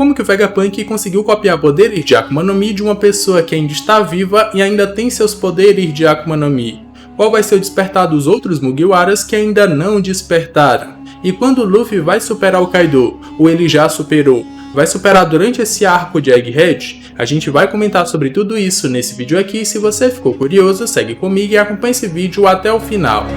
como que o Vegapunk conseguiu copiar poderes de Akuma no Mi de uma pessoa que ainda está viva e ainda tem seus poderes de Akuma no Mi? Qual vai ser o despertar dos outros Mugiwaras que ainda não despertaram? E quando o Luffy vai superar o Kaido, ou ele já superou, vai superar durante esse arco de Egghead? A gente vai comentar sobre tudo isso nesse vídeo aqui. Se você ficou curioso, segue comigo e acompanhe esse vídeo até o final.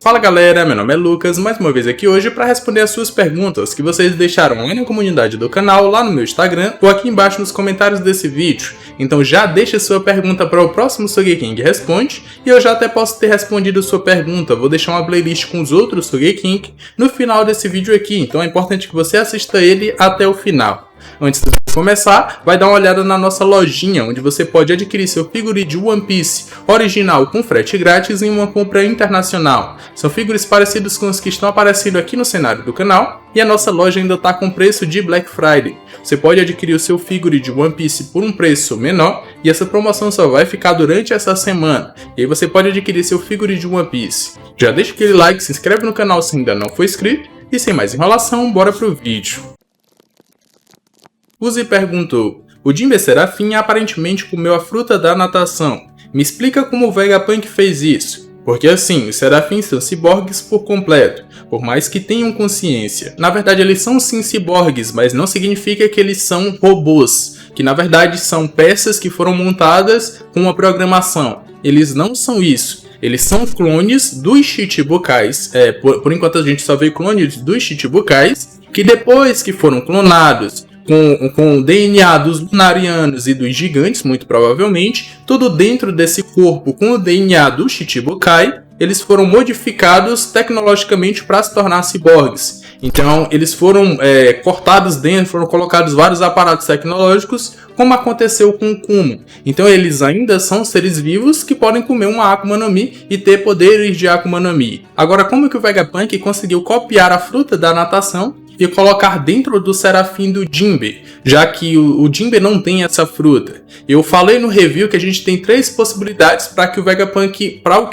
Fala galera, meu nome é Lucas, mais uma vez aqui hoje para responder as suas perguntas que vocês deixaram lá na comunidade do canal, lá no meu Instagram ou aqui embaixo nos comentários desse vídeo. Então já deixa sua pergunta para o próximo Sogeking Responde e eu já até posso ter respondido sua pergunta. Vou deixar uma playlist com os outros Sogeking no final desse vídeo aqui, então é importante que você assista ele até o final. Antes de começar, vai dar uma olhada na nossa lojinha, onde você pode adquirir seu figure de One Piece original com frete grátis em uma compra internacional. São figures parecidos com os que estão aparecendo aqui no cenário do canal, e a nossa loja ainda está com preço de Black Friday. Você pode adquirir o seu figure de One Piece por um preço menor, e essa promoção só vai ficar durante essa semana. E aí você pode adquirir seu figure de One Piece. Já deixa aquele like, se inscreve no canal se ainda não for inscrito, e sem mais enrolação, bora pro vídeo. Uzi perguntou: o Jinbe Serafim aparentemente comeu a fruta da natação. Me explica como o Vegapunk fez isso. Porque assim, os Serafins são ciborgues por completo, por mais que tenham consciência. Na verdade eles são sim ciborgues, mas não significa que eles são robôs, que na verdade são peças que foram montadas com uma programação. Eles não são isso. Eles são clones dos Chichibukais. Por enquanto a gente só vê clones dos Chichibukais, que depois que foram clonados com o DNA dos Lunarianos e dos Gigantes, muito provavelmente, tudo dentro desse corpo com o DNA do Chichibukai, eles foram modificados tecnologicamente para se tornar ciborgues. Então, eles foram cortados dentro, foram colocados vários aparatos tecnológicos, como aconteceu com o Kuma. Então, eles ainda são seres vivos que podem comer uma Akuma no Mi e ter poderes de Akuma no Mi. Agora, como que o Vegapunk conseguiu copiar a fruta da natação e colocar dentro do Serafim do Jinbe, já que o Jinbe não tem essa fruta? Eu falei no review que a gente tem três possibilidades para o que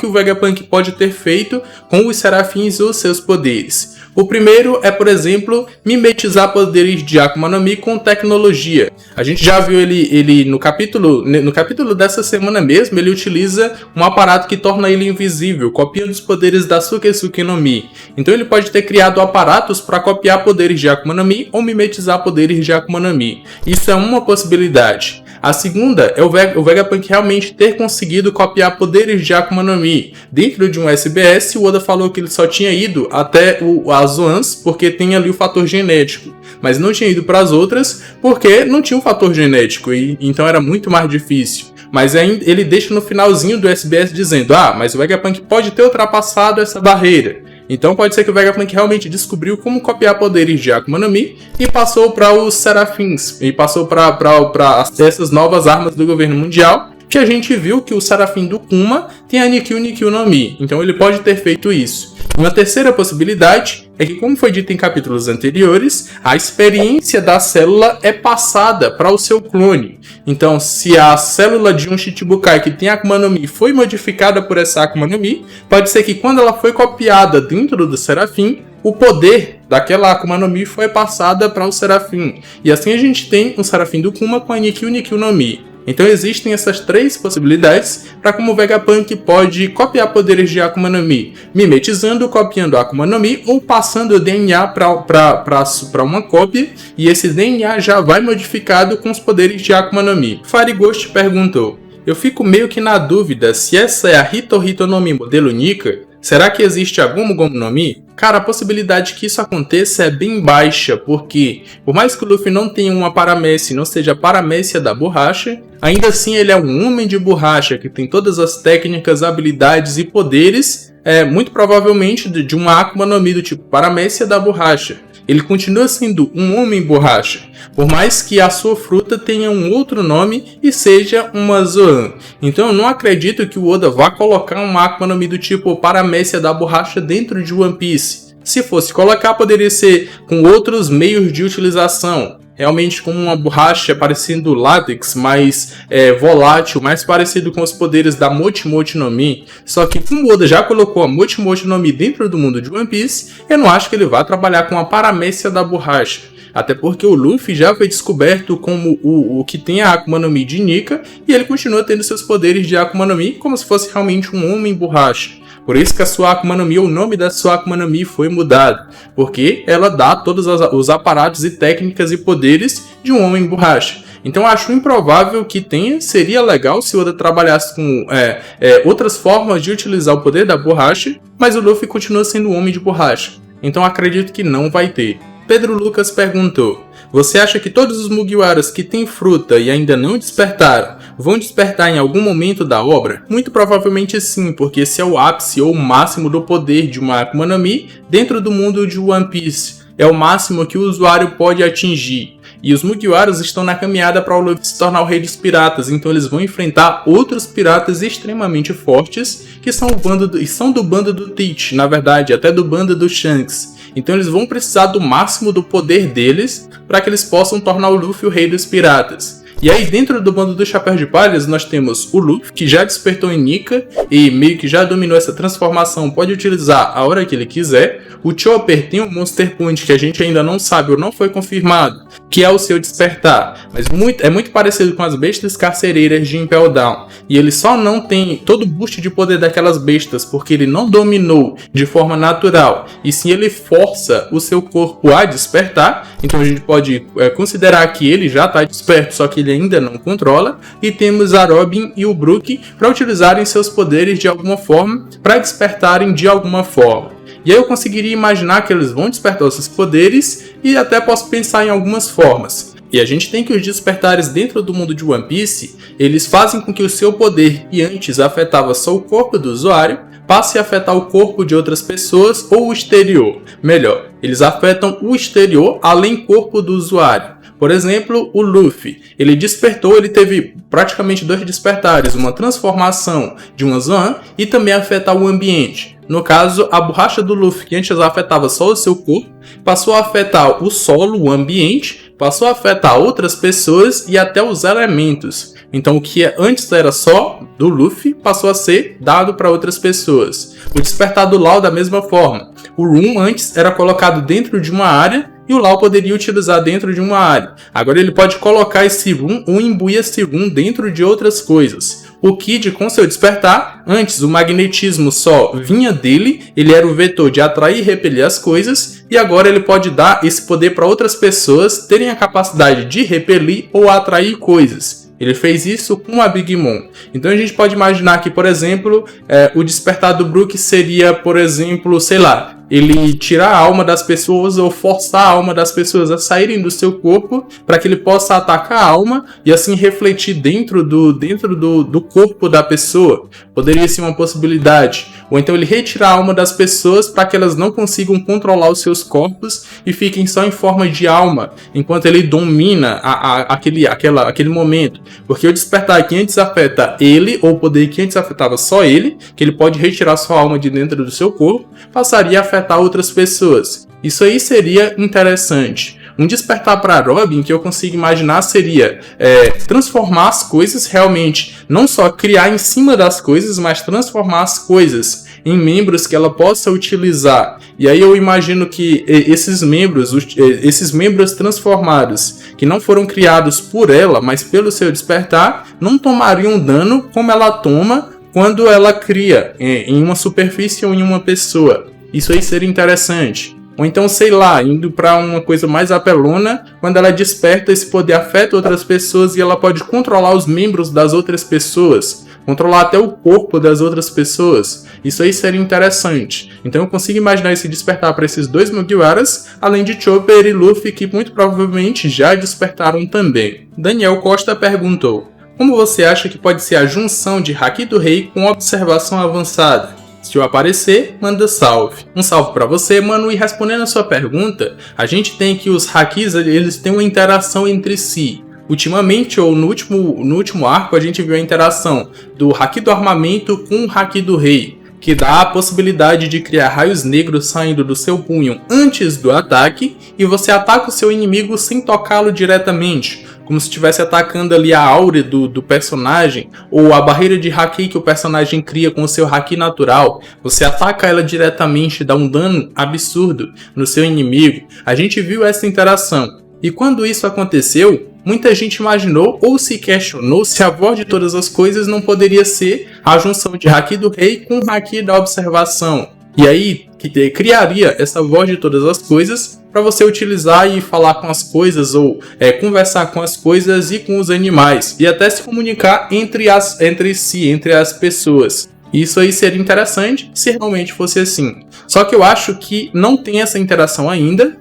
o Vegapunk pode ter feito com os Serafins e os seus poderes. O primeiro é, por exemplo, mimetizar poderes de Akuma no Mi com tecnologia. A gente já viu ele no capítulo dessa semana mesmo, ele utiliza um aparato que torna ele invisível, copiando os poderes da Sukesuke no Mi. Então ele pode ter criado aparatos para copiar poderes de Akuma no Mi ou mimetizar poderes de Akuma no Mi. Isso é uma possibilidade. A segunda é o Vegapunk realmente ter conseguido copiar poderes de Akuma no Mi. Dentro de um SBS, o Oda falou que ele só tinha ido até as Zoans porque tem ali o fator genético, mas não tinha ido para as outras porque não tinha um fator genético, e então era muito mais difícil. Mas ele deixa no finalzinho do SBS dizendo: mas o Vegapunk pode ter ultrapassado essa barreira. Então pode ser que o Vegapunk realmente descobriu como copiar poderes de Akuma no Mi e passou para os Serafins, e passou para essas novas armas do governo mundial, que a gente viu que o Serafim do Kuma tem a Nikyu no Mi, então ele pode ter feito isso. Uma terceira possibilidade é que, como foi dito em capítulos anteriores, a experiência da célula é passada para o seu clone. Então, se a célula de um Chichibukai que tem Akuma no Mi foi modificada por essa Akuma no Mi, pode ser que quando ela foi copiada dentro do Serafim, o poder daquela Akuma no Mi foi passada para o Serafim. E assim a gente tem um Serafim do Kuma com a Nikyu no Mi. Então existem essas três possibilidades para como o Vegapunk pode copiar poderes de Akuma no Mi: mimetizando, copiando Akuma no Mi ou passando o DNA para uma cópia, e esse DNA já vai modificado com os poderes de Akuma no Mi. Farighost perguntou: eu fico meio que na dúvida se essa é a Hito no Mi modelo Nika. Será que existe a Gomu no Mi? Cara, a possibilidade que isso aconteça é bem baixa, porque por mais que o Luffy não tenha uma paramécia e não seja a paramécia da borracha, ainda assim ele é um homem de borracha que tem todas as técnicas, habilidades e poderes, muito provavelmente de uma Akuma no Mi do tipo paramécia da borracha. Ele continua sendo um homem borracha, por mais que a sua fruta tenha um outro nome e seja uma Zoan. Então eu não acredito que o Oda vá colocar uma Akuma no Mi do tipo paramécia da borracha dentro de One Piece. Se fosse colocar, poderia ser com outros meios de utilização, realmente como uma borracha parecendo látex, mais volátil, mais parecido com os poderes da Mochi Mochi no Mi. Só que como o Oda já colocou a Mochi Mochi no Mi dentro do mundo de One Piece, eu não acho que ele vá trabalhar com a paramécia da borracha. Até porque o Luffy já foi descoberto como o que tem a Akuma no Mi de Nika, e ele continua tendo seus poderes de Akuma no Mi como se fosse realmente um homem borracha. Por isso que a sua Akuma no Mi, o nome da sua Akuma no Mi foi mudado, porque ela dá todos os aparatos e técnicas e poderes de um homem borracha. Então acho improvável que tenha, seria legal se Oda trabalhasse com outras formas de utilizar o poder da borracha, mas o Luffy continua sendo um homem de borracha. Então acredito que não vai ter. Pedro Lucas perguntou: você acha que todos os Mugiwaras que têm fruta e ainda não despertaram vão despertar em algum momento da obra? Muito provavelmente sim, porque esse é o ápice ou o máximo do poder de uma Akuma no Mi dentro do mundo de One Piece. É o máximo que o usuário pode atingir. E os Mugiwaras estão na caminhada para o Luffy se tornar o rei dos piratas, então eles vão enfrentar outros piratas extremamente fortes que são do bando do Teach, na verdade, até do bando do Shanks. Então eles vão precisar do máximo do poder deles para que eles possam tornar o Luffy o rei dos piratas. E aí dentro do bando do Chapéu de Palhas nós temos o Luffy, que já despertou em Nika e meio que já dominou essa transformação, pode utilizar a hora que ele quiser. O Chopper tem um Monster Point que a gente ainda não sabe ou não foi confirmado, que é o seu despertar, mas é muito parecido com as bestas carcereiras de Impel Down. E ele só não tem todo o boost de poder daquelas bestas porque ele não dominou de forma natural, e sim ele força o seu corpo a despertar. Então a gente pode considerar que ele já está desperto, só que ele ainda não controla. E temos a Robin e o Brook para utilizarem seus poderes de alguma forma, para despertarem de alguma forma. E aí eu conseguiria imaginar que eles vão despertar os seus poderes e até posso pensar em algumas formas. E a gente tem que os despertares dentro do mundo de One Piece, eles fazem com que o seu poder, que antes afetava só o corpo do usuário, passe a afetar o corpo de outras pessoas ou o exterior. Melhor, eles afetam o exterior além do corpo do usuário. Por exemplo, o Luffy, ele despertou, ele teve praticamente 2 despertares, uma transformação de uma Zoan e também afetar o ambiente. No caso, a borracha do Luffy, que antes afetava só o seu corpo, passou a afetar o solo, o ambiente, passou a afetar outras pessoas e até os elementos. Então o que antes era só do Luffy passou a ser dado para outras pessoas. O despertar do Law da mesma forma. O Room antes era colocado dentro de uma área e o Law poderia utilizar dentro de uma área. Agora ele pode colocar esse Room ou imbuir esse Room dentro de outras coisas. O Kid, com seu despertar, antes o magnetismo só vinha dele, ele era o vetor de atrair e repelir as coisas, e agora ele pode dar esse poder para outras pessoas terem a capacidade de repelir ou atrair coisas. Ele fez isso com a Big Mom. Então a gente pode imaginar que, por exemplo, o despertar do Brook seria, por exemplo, sei lá, ele tirar a alma das pessoas ou forçar a alma das pessoas a saírem do seu corpo para que ele possa atacar a alma e assim refletir dentro do corpo da pessoa. Poderia ser uma possibilidade. Ou então ele retirar a alma das pessoas para que elas não consigam controlar os seus corpos e fiquem só em forma de alma, enquanto ele domina aquele momento. Porque o despertar que antes afeta ele, ou o poder que antes afetava só ele, que ele pode retirar sua alma de dentro do seu corpo, passaria a afetar outras pessoas. Isso aí seria interessante. Um despertar para Robin que eu consigo imaginar seria transformar as coisas realmente, não só criar em cima das coisas, mas transformar as coisas em membros que ela possa utilizar. E aí eu imagino que esses membros transformados, que não foram criados por ela, mas pelo seu despertar, não tomariam dano como ela toma quando ela cria em uma superfície ou em uma pessoa. Isso aí seria interessante. Ou então, sei lá, indo para uma coisa mais apelona, quando ela desperta, esse poder afeta outras pessoas e ela pode controlar os membros das outras pessoas, controlar até o corpo das outras pessoas. Isso aí seria interessante. Então eu consigo imaginar esse despertar para esses 2 Mugiwaras, além de Chopper e Luffy, que muito provavelmente já despertaram também. Daniel Costa perguntou: como você acha que pode ser a junção de Haki do Rei com observação avançada? Se eu aparecer, manda salve. Um salve pra você, mano. E respondendo a sua pergunta, a gente tem que os Hakis, eles têm uma interação entre si. Ultimamente, ou no último arco, a gente viu a interação do Haki do Armamento com o Haki do Rei, que dá a possibilidade de criar raios negros saindo do seu punho antes do ataque, e você ataca o seu inimigo sem tocá-lo diretamente, como se estivesse atacando ali a aura do personagem, ou a barreira de haki que o personagem cria com o seu haki natural. Você ataca ela diretamente, dá um dano absurdo no seu inimigo. A gente viu essa interação, e quando isso aconteceu, muita gente imaginou ou se questionou se a voz de todas as coisas não poderia ser a junção de haki do rei com o haki da observação. E aí criaria essa voz de todas as coisas para você utilizar e falar com as coisas, ou conversar com as coisas e com os animais, e até se comunicar entre as pessoas. Isso aí seria interessante se realmente fosse assim. Só que eu acho que não tem essa interação ainda,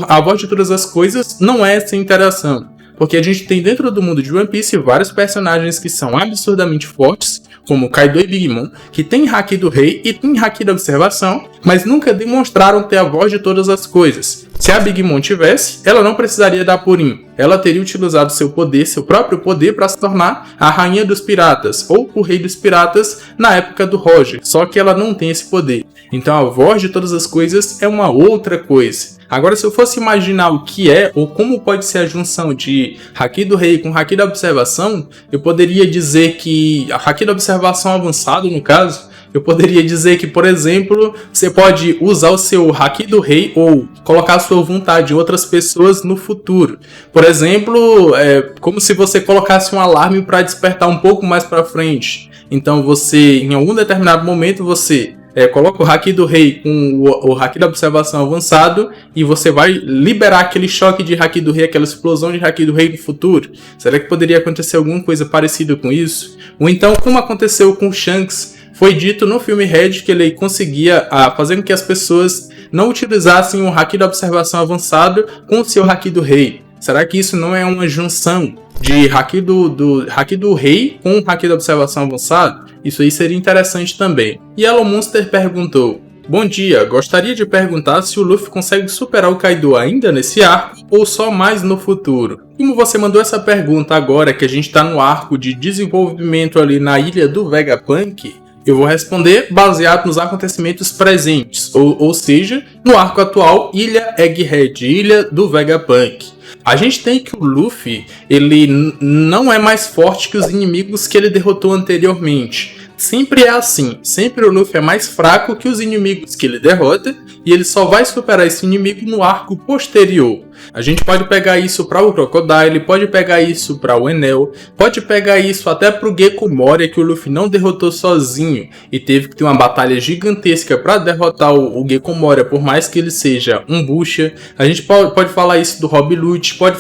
a voz de todas as coisas não é essa interação. Porque a gente tem dentro do mundo de One Piece vários personagens que são absurdamente fortes, como Kaido e Big Mom, que tem haki do rei e tem haki da observação, mas nunca demonstraram ter a voz de todas as coisas. Se a Big Mom tivesse, ela não precisaria da Purim. Ela teria utilizado seu próprio poder, para se tornar a rainha dos piratas, ou o rei dos piratas na época do Roger. Só que ela não tem esse poder. Então a voz de todas as coisas é uma outra coisa. Agora, se eu fosse imaginar o que é, ou como pode ser a junção de haki do rei com haki da observação, eu poderia dizer que a haki da observação avançado, no caso, eu poderia dizer que, por exemplo, você pode usar o seu haki do rei ou colocar a sua vontade em outras pessoas no futuro. Por exemplo, como se você colocasse um alarme para despertar um pouco mais para frente. Então você, em algum determinado momento, você coloca o haki do rei com o haki da observação avançado, e você vai liberar aquele choque de haki do rei, aquela explosão de haki do rei no futuro. Será que poderia acontecer alguma coisa parecida com isso? Ou então, como aconteceu com o Shanks, foi dito no filme Red que ele conseguia fazer com que as pessoas não utilizassem o haki da observação avançado com o seu haki do rei. Será que isso não é uma junção de haki haki do rei com o haki da observação avançado? Isso aí seria interessante também. E Yellow Monster perguntou: bom dia, gostaria de perguntar se o Luffy consegue superar o Kaido ainda nesse arco ou só mais no futuro? Como você mandou essa pergunta agora que a gente está no arco de desenvolvimento ali na ilha do Vegapunk, eu vou responder baseado nos acontecimentos presentes, ou seja, no arco atual, Ilha Egghead, Ilha do Vegapunk. A gente tem que o Luffy, ele não é mais forte que os inimigos que ele derrotou anteriormente. Sempre é assim, sempre o Luffy é mais fraco que os inimigos que ele derrota, e ele só vai superar esse inimigo no arco posterior. A gente pode pegar isso para o Crocodile, pode pegar isso para o Enel, pode pegar isso até para o Gecko Moria, que o Luffy não derrotou sozinho e teve que ter uma batalha gigantesca para derrotar o Gecko Moria, por mais que ele seja um bucha. A gente pode falar isso do Rob Lute, pode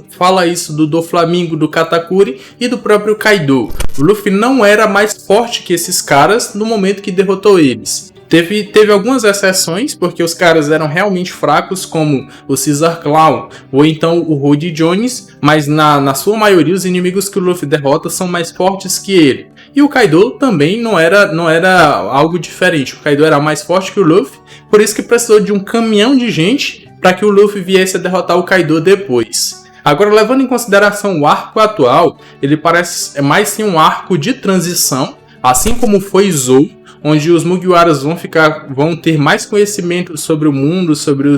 falar isso do Doflamingo, do Katakuri e do próprio Kaido. O Luffy não era mais forte que esses caras no momento que derrotou eles. Teve algumas exceções, porque os caras eram realmente fracos, como o Caesar Clown ou então o Rudy Jones, mas na sua maioria os inimigos que o Luffy derrota são mais fortes que ele. E o Kaido também não era algo diferente, o Kaido era mais forte que o Luffy, por isso que precisou de um caminhão de gente para que o Luffy viesse a derrotar o Kaido depois. Agora, levando em consideração o arco atual, ele parece mais sim um arco de transição, assim como foi Zou, onde os Mugiwaras vão ter mais conhecimento sobre o mundo, sobre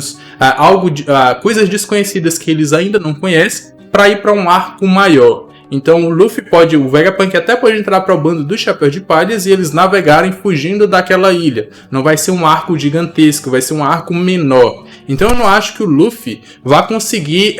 coisas desconhecidas que eles ainda não conhecem, para ir para um arco maior. Então o Vegapunk até pode entrar para o bando do Chapéu de Palhas e eles navegarem fugindo daquela ilha. Não vai ser um arco gigantesco, vai ser um arco menor. Então eu não acho que o Luffy vá conseguir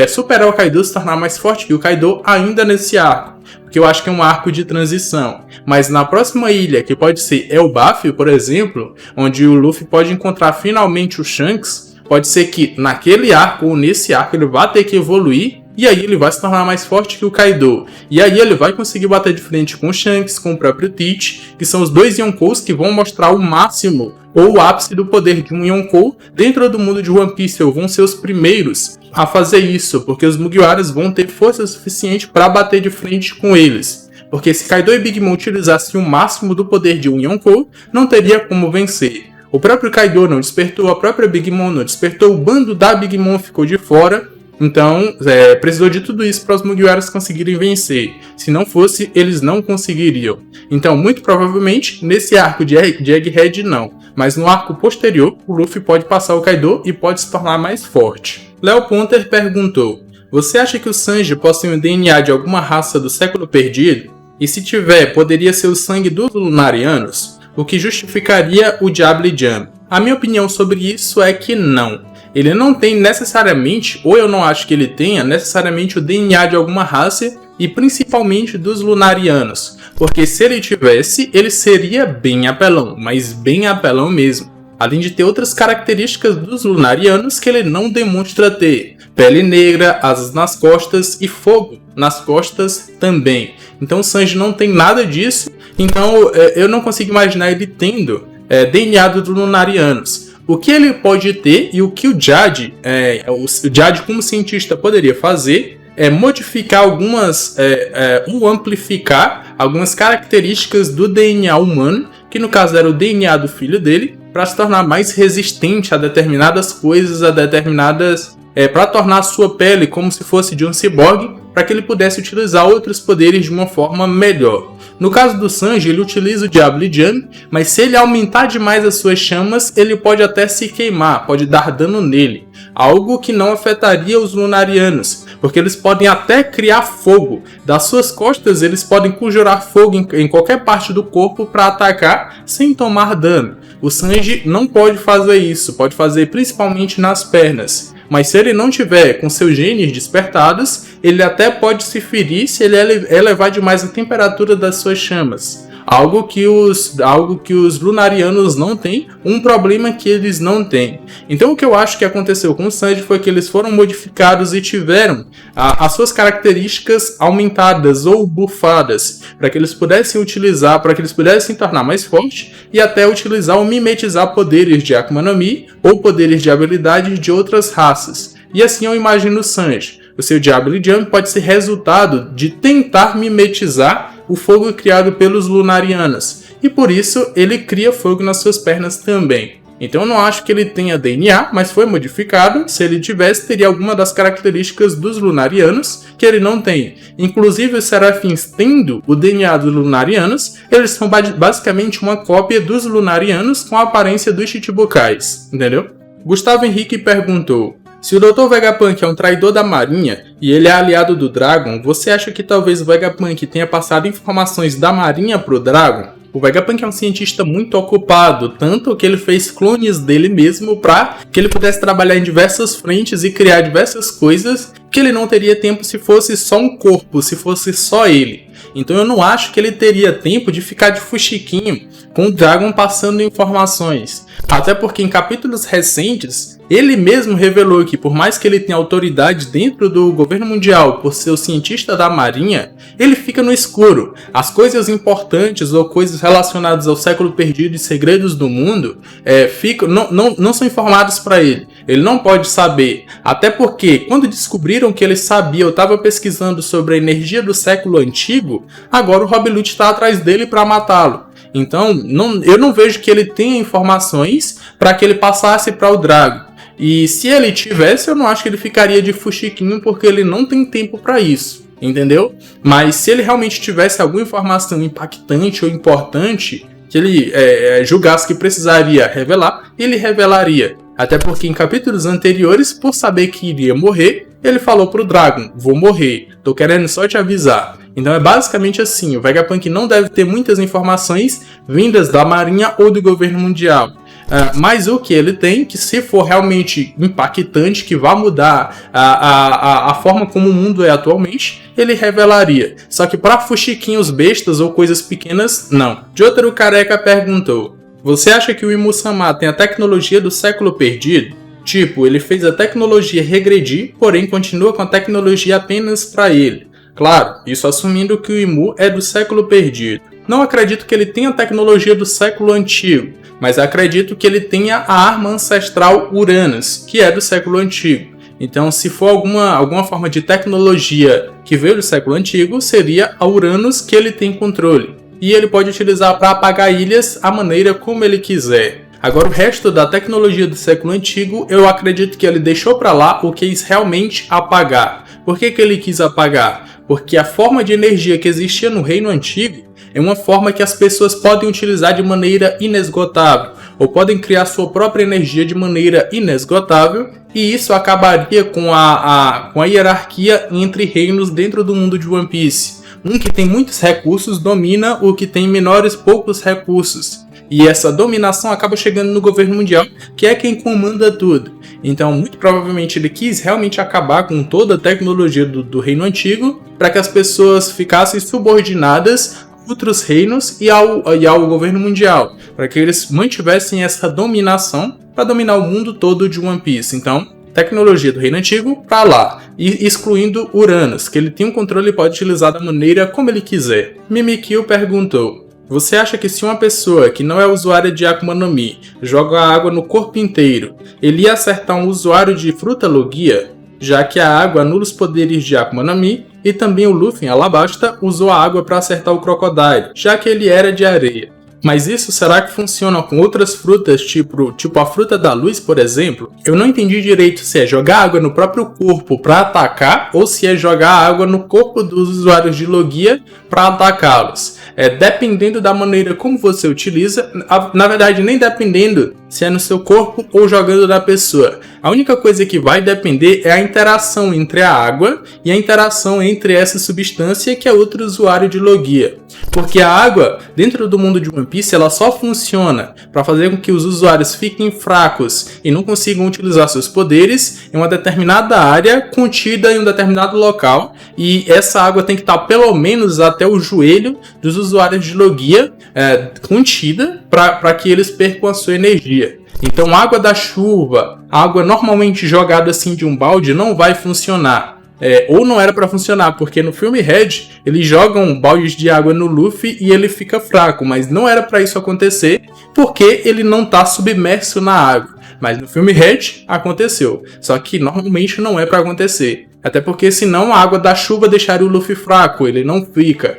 superar o Kaido, se tornar mais forte que o Kaido ainda nesse arco, porque eu acho que é um arco de transição. Mas na próxima ilha, que pode ser Elbaf, por exemplo, onde o Luffy pode encontrar finalmente o Shanks, pode ser que naquele arco ou nesse arco ele vá ter que evoluir, e aí ele vai se tornar mais forte que o Kaido. E aí ele vai conseguir bater de frente com o Shanks, com o próprio Teach, que são os dois Yonkous que vão mostrar o máximo ou o ápice do poder de um Yonkou dentro do mundo de One Piece, ou vão ser os primeiros a fazer isso, porque os Mugiwaras vão ter força suficiente para bater de frente com eles. Porque se Kaido e Big Mom utilizassem o máximo do poder de um Yonkou, não teria como vencer. O próprio Kaido não despertou, a própria Big Mom não despertou, o bando da Big Mom ficou de fora, Então, precisou de tudo isso para os Mugiwaras conseguirem vencer. Se não fosse, eles não conseguiriam. Então, muito provavelmente, nesse arco de Egghead, não. Mas no arco posterior, o Luffy pode passar o Kaido e pode se tornar mais forte. Léo Ponter perguntou: você acha que o Sanji possui um DNA de alguma raça do século perdido? E se tiver, poderia ser o sangue dos Lunarianos? O que justificaria o Diable Jam? A minha opinião sobre isso é que não. Ele não tem necessariamente, ou eu não acho que ele tenha necessariamente o DNA de alguma raça e principalmente dos Lunarianos. Porque se ele tivesse, ele seria bem apelão, mas bem apelão mesmo. Além de ter outras características dos Lunarianos que ele não demonstra ter. Pele negra, asas nas costas e fogo nas costas também. Então o Sanji não tem nada disso, então eu não consigo imaginar ele tendo DNA dos Lunarianos. O que ele pode ter e o que o Jade como cientista poderia fazer é modificar amplificar algumas características do DNA humano, que no caso era o DNA do filho dele, para se tornar mais resistente a determinadas coisas, para tornar a sua pele como se fosse de um ciborgue, para que ele pudesse utilizar outros poderes de uma forma melhor. No caso do Sanji, ele utiliza o Diable Jam, mas se ele aumentar demais as suas chamas, ele pode até se queimar, pode dar dano nele. Algo que não afetaria os Lunarianos, porque eles podem até criar fogo. Das suas costas, eles podem conjurar fogo em qualquer parte do corpo para atacar sem tomar dano. O Sanji não pode fazer isso, pode fazer principalmente nas pernas. Mas se ele não tiver com seus genes despertados, ele até pode se ferir se ele elevar demais a temperatura das suas chamas. Algo que os Lunarianos não têm, um problema que eles não têm. Então o que eu acho que aconteceu com o Sanji foi que eles foram modificados e tiveram as suas características aumentadas ou bufadas, para que eles pudessem utilizar, para que eles pudessem se tornar mais fortes e até utilizar ou mimetizar poderes de Akuma no Mi ou poderes de habilidades de outras raças. E assim eu imagino o Sanji. O seu Diable Jam pode ser resultado de tentar mimetizar o fogo criado pelos Lunarianos, e por isso ele cria fogo nas suas pernas também. Então eu não acho que ele tenha DNA, mas foi modificado. Se ele tivesse, teria alguma das características dos Lunarianos que ele não tem. Inclusive os Serafins tendo o DNA dos Lunarianos, eles são basicamente uma cópia dos Lunarianos com a aparência dos Chichibukais, entendeu? Gustavo Henrique perguntou: se o Dr. Vegapunk é um traidor da Marinha e ele é aliado do Dragon, você acha que talvez o Vegapunk tenha passado informações da Marinha pro Dragon? O Vegapunk é um cientista muito ocupado, tanto que ele fez clones dele mesmo para que ele pudesse trabalhar em diversas frentes e criar diversas coisas que ele não teria tempo se fosse só um corpo, se fosse só ele. Então eu não acho que ele teria tempo de ficar de fuxiquinho com o Dragon passando informações. Até porque em capítulos recentes, ele mesmo revelou que por mais que ele tenha autoridade dentro do governo mundial por ser o cientista da Marinha, ele fica no escuro. As coisas importantes ou coisas relacionadas ao século perdido e segredos do mundo não são informadas para ele. Ele não pode saber. Até porque quando descobriram que ele sabia, eu estava pesquisando sobre a energia do século antigo, agora o Rob Lute está atrás dele para matá-lo. Então eu não vejo que ele tenha informações para que ele passasse para o Dragon. E se ele tivesse, eu não acho que ele ficaria de fuxiquinho, porque ele não tem tempo para isso, entendeu? Mas se ele realmente tivesse alguma informação impactante ou importante, que ele julgasse que precisaria revelar, ele revelaria. Até porque em capítulos anteriores, por saber que iria morrer, ele falou pro Dragon: vou morrer, tô querendo só te avisar. Então é basicamente assim, o Vegapunk não deve ter muitas informações vindas da Marinha ou do governo mundial. Mas o que ele tem, que se for realmente impactante, que vai mudar a forma como o mundo é atualmente, ele revelaria. Só que para fuxiquinhos bestas ou coisas pequenas, não. Jotaro Careca perguntou: você acha que o Imu-sama tem a tecnologia do século perdido? Tipo, ele fez a tecnologia regredir, porém continua com a tecnologia apenas para ele. Claro, isso assumindo que o Imu é do século perdido. Não acredito que ele tenha a tecnologia do século antigo, mas acredito que ele tenha a arma ancestral Uranus, que é do século antigo. Então, se for alguma forma de tecnologia que veio do século antigo, seria a Uranus que ele tem controle. E ele pode utilizar para apagar ilhas à maneira como ele quiser. Agora o resto da tecnologia do século antigo, eu acredito que ele deixou para lá ou quis realmente apagar. Por que ele quis apagar? Porque a forma de energia que existia no reino antigo é uma forma que as pessoas podem utilizar de maneira inesgotável, ou podem criar sua própria energia de maneira inesgotável, e isso acabaria com a hierarquia entre reinos dentro do mundo de One Piece. Um que tem muitos recursos domina o que tem poucos recursos. E essa dominação acaba chegando no governo mundial, que é quem comanda tudo. Então, muito provavelmente, ele quis realmente acabar com toda a tecnologia do reino antigo, para que as pessoas ficassem subordinadas a outros reinos e ao governo mundial, para que eles mantivessem essa dominação para dominar o mundo todo de One Piece. Então, tecnologia do reino antigo para lá, e excluindo Uranus, que ele tem um controle e pode utilizar da maneira como ele quiser. Mimikyu perguntou: você acha que se uma pessoa que não é usuária de Akuma no Mi joga água no corpo inteiro, ele ia acertar um usuário de Fruta Logia, já que a água anula os poderes de Akuma no Mi, e também o Luffy em Alabasta usou a água para acertar o Crocodile, já que ele era de areia. Mas isso será que funciona com outras frutas, tipo a fruta da luz, por exemplo? Eu não entendi direito se é jogar água no próprio corpo para atacar ou se é jogar água no corpo dos usuários de Logia para atacá-los. Dependendo da maneira como você utiliza, na verdade nem dependendo se é no seu corpo ou jogando na pessoa. A única coisa que vai depender é a interação entre a água e a interação entre essa substância que é outro usuário de Logia. Porque a água, dentro do mundo de One Piece, ela só funciona para fazer com que os usuários fiquem fracos e não consigam utilizar seus poderes em uma determinada área contida em um determinado local. E essa água tem que estar pelo menos até o joelho dos usuários de Logia, contida, para que eles percam a sua energia. Então, água da chuva, água normalmente jogada assim de um balde, não vai funcionar. Ou não era para funcionar, porque no filme Red, eles jogam baldes de água no Luffy e ele fica fraco, mas não era para isso acontecer, porque ele não está submerso na água. Mas no filme Red, aconteceu. Só que normalmente não é para acontecer. Até porque senão a água da chuva deixaria o Luffy fraco, ele não fica.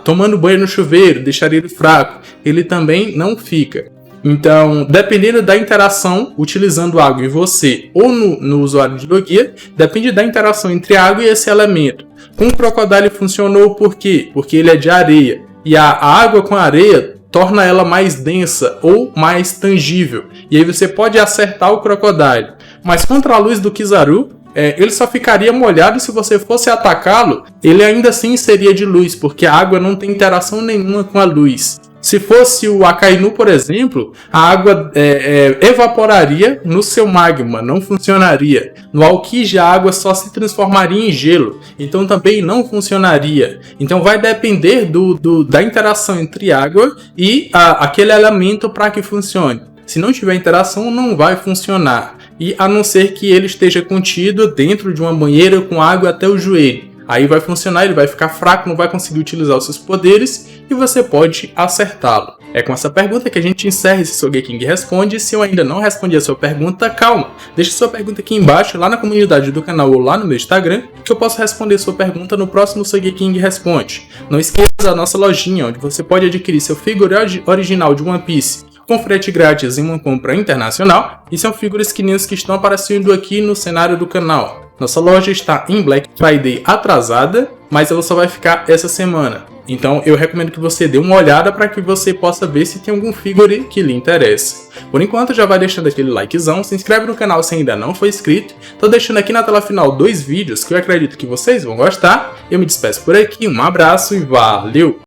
Tomando banho no chuveiro deixaria ele fraco, ele também não fica. Então, dependendo da interação, utilizando água em você ou no usuário de Logia, depende da interação entre a água e esse elemento. Com o Crocodile funcionou por quê? Porque ele é de areia. E a água com a areia torna ela mais densa ou mais tangível. E aí você pode acertar o Crocodile. Mas contra a luz do Kizaru, ele só ficaria molhado se você fosse atacá-lo. Ele ainda assim seria de luz, porque a água não tem interação nenhuma com a luz. Se fosse o Akainu, por exemplo, a água evaporaria no seu magma, não funcionaria. No Aokiji, a água só se transformaria em gelo, então também não funcionaria. Então vai depender da interação entre água e aquele elemento para que funcione. Se não tiver interação, não vai funcionar. E a não ser que ele esteja contido dentro de uma banheira com água até o joelho. Aí vai funcionar, ele vai ficar fraco, não vai conseguir utilizar os seus poderes e você pode acertá-lo. É com essa pergunta que a gente encerra esse Sogeking Responde. Se eu ainda não respondi a sua pergunta, calma. Deixe sua pergunta aqui embaixo, lá na comunidade do canal ou lá no meu Instagram, que eu posso responder sua pergunta no próximo Sogeking Responde. Não esqueça da nossa lojinha, onde você pode adquirir seu figure original de One Piece com frete grátis em uma compra internacional, e são figuras que estão aparecendo aqui no cenário do canal. Nossa loja está em Black Friday atrasada, mas ela só vai ficar essa semana. Então eu recomendo que você dê uma olhada para que você possa ver se tem algum figure que lhe interessa. Por enquanto já vai deixando aquele likezão, se inscreve no canal se ainda não for inscrito. Tô deixando aqui na tela final 2 vídeos que eu acredito que vocês vão gostar. Eu me despeço por aqui, um abraço e valeu!